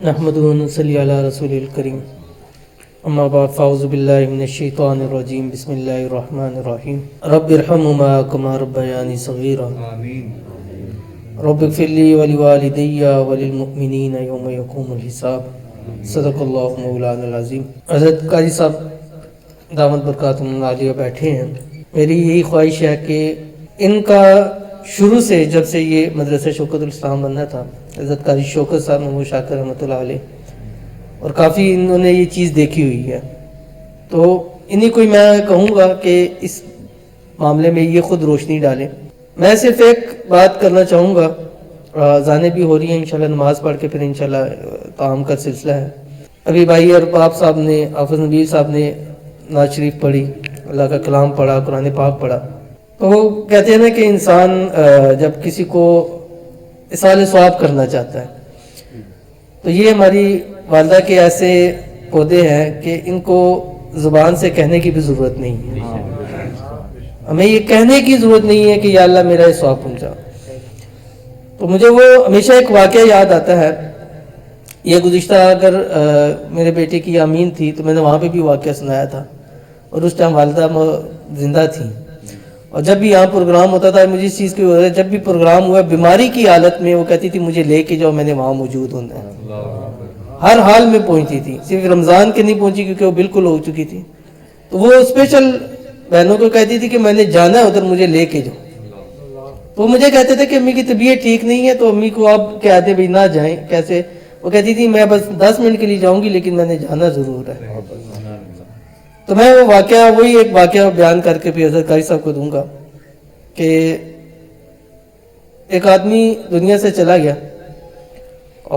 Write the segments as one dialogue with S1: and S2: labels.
S1: نحمدہ و نصلی علی رسول الکریم اما بعد فاعوذ باللہ من الشیطان الرجیم بسم اللہ الرحمن الرحیم رب ارحمہما کما ربیانی صغیرا رب اغفر لی ولوالدی وللمؤمنین یوم یقوم الحساب صدق اللہ مولانا العظیم۔ حضرت قاری صاحب دامت برکاتہم عالیہ بیٹھے ہیں، میری یہی خواہش ہے کہ ان کا شروع سے جب سے یہ مدرسہ شوکت الاسلام بننا تھا، حضرت قاری شوکت صاحب محمود شاکر رحمۃ اللہ علیہ، اور کافی انہوں نے یہ چیز دیکھی ہوئی ہے، تو انہیں کوئی میں کہوں گا کہ اس معاملے میں یہ خود روشنی ڈالیں۔ میں صرف ایک بات کرنا چاہوں گا، اذانیں بھی ہو رہی ہیں، انشاءاللہ نماز پڑھ کے پھر انشاءاللہ طعام کا سلسلہ ہے۔ ابھی بھائی اور باپ صاحب نے، حافظ نبیر صاحب نے نعت شریف پڑھی، اللہ کا کلام پڑھا، قرآن پاک پڑھا، تو وہ کہتے ہیں نا کہ انسان جب کسی کو اصال ثواب کرنا چاہتا ہے، تو یہ ہماری والدہ کے ایسے پودے ہیں کہ ان کو زبان سے کہنے کی بھی ضرورت نہیں ہے، ہمیں یہ کہنے کی ضرورت نہیں ہے کہ یا اللہ میرا یہ ثواب پہنچا۔ تو مجھے وہ ہمیشہ ایک واقعہ یاد آتا ہے، یہ گزشتہ اگر میرے بیٹے کی آمین تھی تو میں نے وہاں پہ بھی واقعہ سنایا تھا، اور اس ٹائم والدہ زندہ تھیں، اور جب بھی یہاں پروگرام ہوتا تھا، مجھے اس چیز کی وجہ جب بھی پروگرام ہوا بیماری کی حالت میں وہ کہتی تھی مجھے لے کے جاؤ، میں نے وہاں موجود ہونا ہے، ہر حال میں پہنچتی تھی، صرف رمضان کے نہیں پہنچی کیونکہ وہ بالکل ہو چکی تھی، تو وہ اسپیشل بہنوں کو کہتی تھی کہ میں نے جانا ہے ادھر، مجھے لے کے جاؤ۔ تو مجھے کہتے تھے کہ امی کی طبیعت ٹھیک نہیں ہے، تو امی کو آپ کہتے بھائی نہ جائیں، کیسے؟ وہ کہتی تھی میں بس 10 منٹ کے لیے جاؤں گی لیکن میں نے جانا ضرور ہے۔ تو میں وہ واقعہ، وہی ایک واقعہ بیان کر کے پھر حضرت قاری صاحب کو دوں گا کہ ایک آدمی دنیا سے چلا گیا،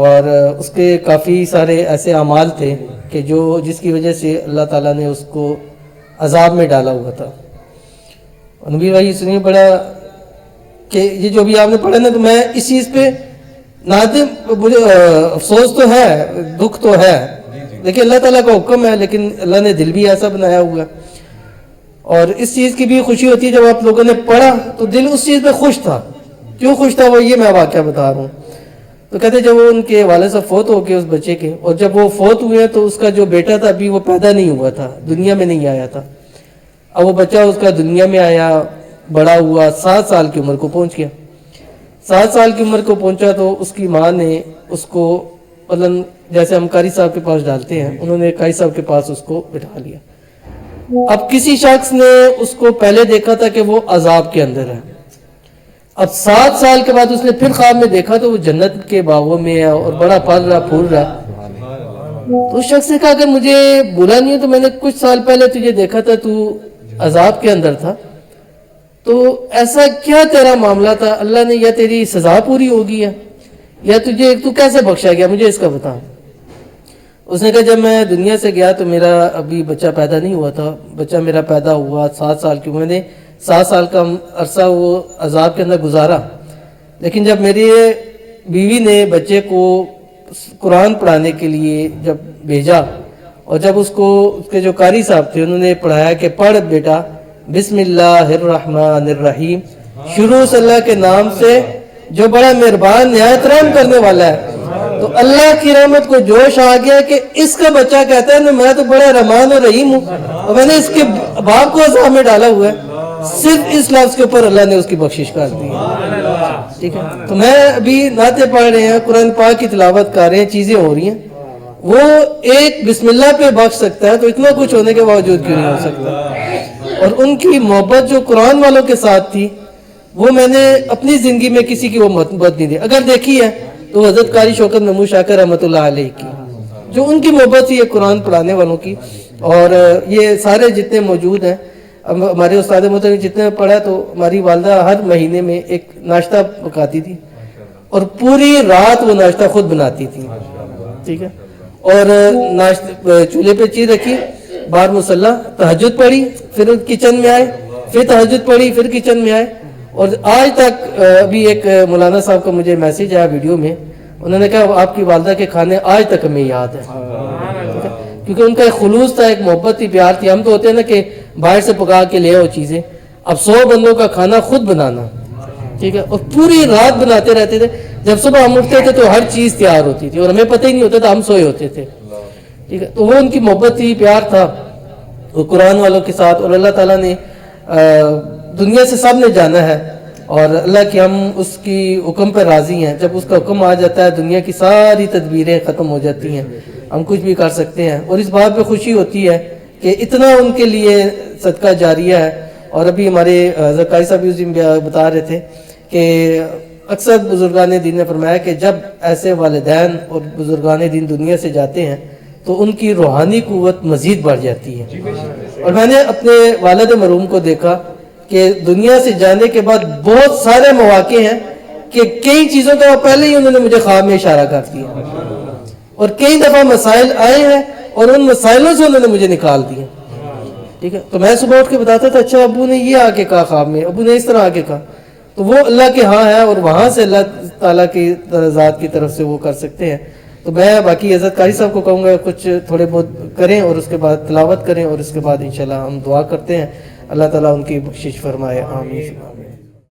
S1: اور اس کے کافی سارے ایسے اعمال تھے کہ جس کی وجہ سے اللہ تعالیٰ نے اس کو عذاب میں ڈالا ہوا تھا۔ اور نبی بھائی سنیے بڑا کہ یہ جو بھی آپ نے پڑھا نا، تو میں اس چیز پہ نادم، مجھے افسوس تو ہے، دکھ تو ہے، لیکن اللہ تعالیٰ کا حکم ہے، لیکن اللہ نے دل بھی ایسا بنایا ہوا ہے، اور اس چیز کی بھی خوشی ہوتی ہے جب آپ لوگوں نے پڑھا تو دل اس چیز پہ خوش تھا۔ کیوں خوش تھا؟ وہ یہ میں واقعہ بتا رہا ہوں۔ تو کہتے جب وہ ان کے والد صاحب فوت ہو گئے اس بچے کے، اور جب وہ فوت ہوئے تو اس کا جو بیٹا تھا ابھی وہ پیدا نہیں ہوا تھا، دنیا میں نہیں آیا تھا۔ اب وہ بچہ اس کا دنیا میں آیا، بڑا ہوا، 7 سال کی عمر کو پہنچ گیا۔ 7 سال کی عمر کو پہنچا تو اس کی ماں نے اس کو جیسے ہم قاری صاحب کے پاس ڈالتے ہیں، انہوں نے قاری صاحب کے پاس اس کو بٹھا لیا۔ اب کسی شخص نے اس کو پہلے دیکھا تھا کہ وہ عذاب کے اندر ہے، اب 7 سال کے بعد اس نے پھر خواب میں دیکھا تو وہ جنت کے باغوں میں ہے اور بڑا پھل رہا پھول رہا۔ تو اس شخص نے کہا کہ مجھے بولا نہیں ہے، تو میں نے کچھ سال پہلے تجھے دیکھا تھا، تو عذاب کے اندر تھا، تو ایسا کیا تیرا معاملہ تھا؟ اللہ نے یا تیری سزا پوری ہوگی ہے یا تو کیسے بخشا گیا؟ مجھے اس کا بتا۔ اس نے کہا جب میں دنیا سے گیا تو میرا ابھی بچہ پیدا نہیں ہوا تھا، بچہ میرا پیدا ہوا 7 سال کی، میں نے 7 سال کا عرصہ وہ عذاب کے اندر گزارا، لیکن جب میری بیوی نے بچے کو قرآن پڑھانے کے لیے جب بھیجا، اور جب اس کے جو قاری صاحب تھے انہوں نے پڑھایا کہ پڑھ بیٹا بسم اللہ الرحمن الرحیم، شروع سے اللہ کے نام سے جو بڑا مہربان نہایت رحم کرنے والا ہے، تو اللہ کی رحمت کو جوش آ گیا کہ اس کا بچہ کہتا ہے نا میں تو بڑا رحمان اور رحیم ہوں، اور میں نے اس کے باپ کو عذاب میں ڈالا ہوا ہے، صرف اس لفظ کے اوپر اللہ نے اس کی بخشش کر دی۔ ٹھیک ہے، تو میں ابھی نعتیں پڑھ رہے ہیں، قرآن پاک کی تلاوت کر رہے ہیں، چیزیں ہو رہی ہیں، وہ ایک بسم اللہ پہ بخش سکتا ہے تو اتنا کچھ ہونے کے باوجود کیوں نہیں ہو سکتا؟ اور ان کی محبت جو قرآن والوں کے ساتھ تھی وہ میں نے اپنی زندگی میں کسی کی وہ محبت نہیں دی، اگر دیکھی ہے تو حضرت قاری شوکت محمود شاکر رحمۃ اللہ علیہ کی، جو ان کی محبت تھی یہ قرآن پڑھانے والوں کی۔ اور یہ سارے جتنے موجود ہیں، ہمارے استاد محترم جتنے پڑھا، تو ہماری والدہ ہر مہینے میں ایک ناشتہ پکاتی تھی، اور پوری رات وہ ناشتہ خود بناتی تھی، ٹھیک ہے، اور چولہے پہ چیز رکھی، باہر مصلی، تہجد پڑھی، پھر کچن میں آئے، پھر تہجد پڑھی، پھر کچن میں آئے، اور آج تک ابھی ایک مولانا صاحب کا مجھے میسیج آیا ویڈیو میں، انہوں نے کہا آپ کی والدہ کے کھانے آج تک ہمیں یاد ہے، کیونکہ ان کا ایک خلوص تھا، ایک محبت تھی، پیار تھی۔ ہم تو ہوتے ہیں نا کہ باہر سے پکا کے لے آؤ چیزیں، اب 100 بندوں کا کھانا خود بنانا، ٹھیک ہے، اور پوری رات بناتے رہتے تھے۔ جب صبح ہم اٹھتے تھے تو ہر چیز تیار ہوتی تھی اور ہمیں پتہ ہی نہیں ہوتا تھا ہم سوئے ہوتے تھے، ٹھیک ہے. تو وہ ان کی محبت تھی، پیار تھا وہ قرآن والوں کے ساتھ. اور اللہ تعالیٰ نے دنیا سے سب نے جانا ہے اور اللہ کی ہم اس کی حکم پہ راضی ہیں. جب اس کا حکم آ جاتا ہے دنیا کی ساری تدبیریں ختم ہو جاتی ہیں، ہم کچھ بھی کر سکتے ہیں. اور اس بات پہ خوشی ہوتی ہے کہ اتنا ان کے لیے صدقہ جاریہ ہے. اور ابھی ہمارے زکاری صاحب اس دن بتا رہے تھے کہ اکثر بزرگان دین نے فرمایا کہ جب ایسے والدین اور بزرگان دین دنیا سے جاتے ہیں تو ان کی روحانی قوت مزید بڑھ جاتی ہے. اور میں نے اپنے والد مرحوم کو دیکھا کہ دنیا سے جانے کے بعد بہت سارے مواقع ہیں کہ کئی چیزوں کا پہلے ہی انہوں نے مجھے خواب میں اشارہ کر دیا اور کئی دفعہ مسائل آئے ہیں اور ان مسائلوں سے انہوں نے مجھے نکال دیا، ٹھیک ہے. تو میں صبح اٹھ کے بتاتا تھا اچھا ابو نے یہ آ کے کہا خواب میں، ابو نے اس طرح آ کے کہا. تو وہ اللہ کے ہاں ہے اور وہاں سے اللہ تعالیٰ کی ذات کی طرف سے وہ کر سکتے ہیں. تو میں باقی عزت قاری صاحب کو کہوں گا کچھ تھوڑے بہت کریں اور اس کے بعد تلاوت کریں اور اس کے بعد انشاءاللہ ہم دعا کرتے ہیں. اللہ تعالیٰ ان کی بخشش فرمائے. آمین.